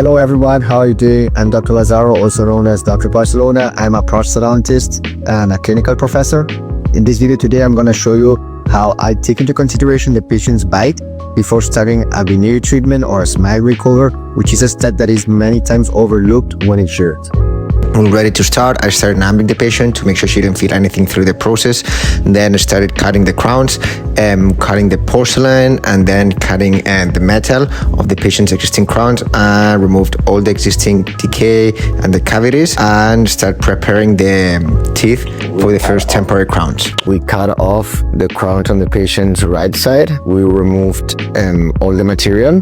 Hello everyone, how are you doing? I'm Dr. Lazaro, also known as Dr. Barcelona. I'm a prosthodontist and a clinical professor. In this video today, I'm going to show you how I take into consideration the patient's bite before starting a veneer treatment or a smile recover, which is a step that is many times overlooked when insured. When ready to start, I started numbing the patient to make sure she didn't feel anything through the process. Then I started cutting the crowns, cutting the porcelain, and then cutting the metal of the patient's existing crowns, and removed all the existing decay and the cavities, and start preparing the teeth for the first temporary crowns. We cut off the crowns on the patient's right side. We removed all the material.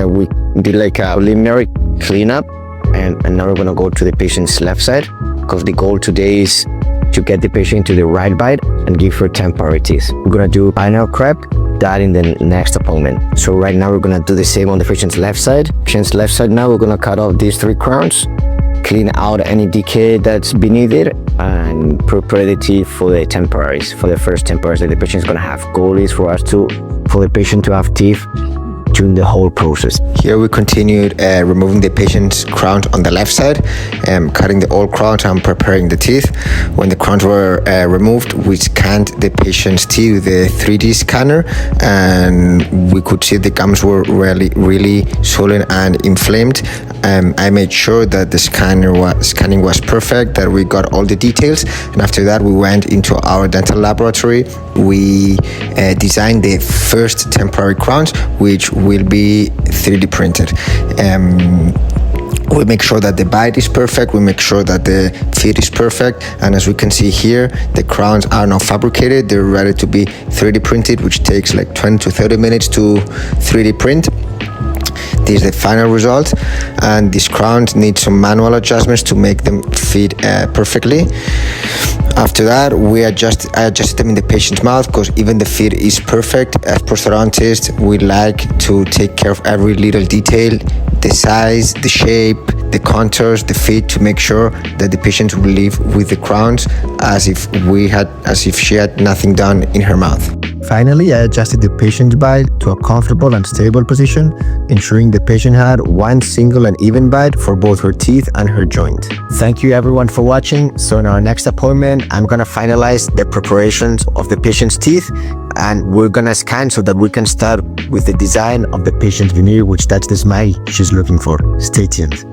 We did like a preliminary cleanup. And now we're going to go to the patient's left side, because the goal today is to get the patient to the right bite and give her temporary teeth. We're going to do final prep, that in the next appointment. So right now we're going to do the same on the patient's left side. Patient's left side now, we're going to cut off these 3 crowns, clean out any decay that's beneath it, and prepare the teeth for the temporaries, for the first temporaries that the patient is going to have. Goal is for the patient to have teeth during the whole process. Here we continued removing the patient's crowns on the left side, cutting the old crowns and preparing the teeth. When the crowns were removed, we scanned the patient's teeth with the 3D scanner, and we could see the gums were really swollen and inflamed. I made sure that the scanning was perfect, that we got all the details, and after that we went into our dental laboratory. We designed the first temporary crowns, which will be 3D printed. We make sure that the bite is perfect, we make sure that the fit is perfect, and as we can see here, the crowns are now fabricated. They're ready to be 3D printed, which takes like 20 to 30 minutes to 3D print. This is the final result, and these crowns need some manual adjustments to make them fit perfectly. After that, I adjusted them in the patient's mouth, because even the fit is perfect. As prosthodontists, we like to take care of every little detail, the size, the shape, the contours, the fit, to make sure that the patient will leave with the crowns as if she had nothing done in her mouth. Finally, I adjusted the patient's bite to a comfortable and stable position, ensuring the patient had one single and even bite for both her teeth and her joint. Thank you everyone for watching. So in our next appointment, I'm gonna finalize the preparations of the patient's teeth, and we're gonna scan so that we can start with the design of the patient's veneer, which that's the smile she's looking for. Stay tuned.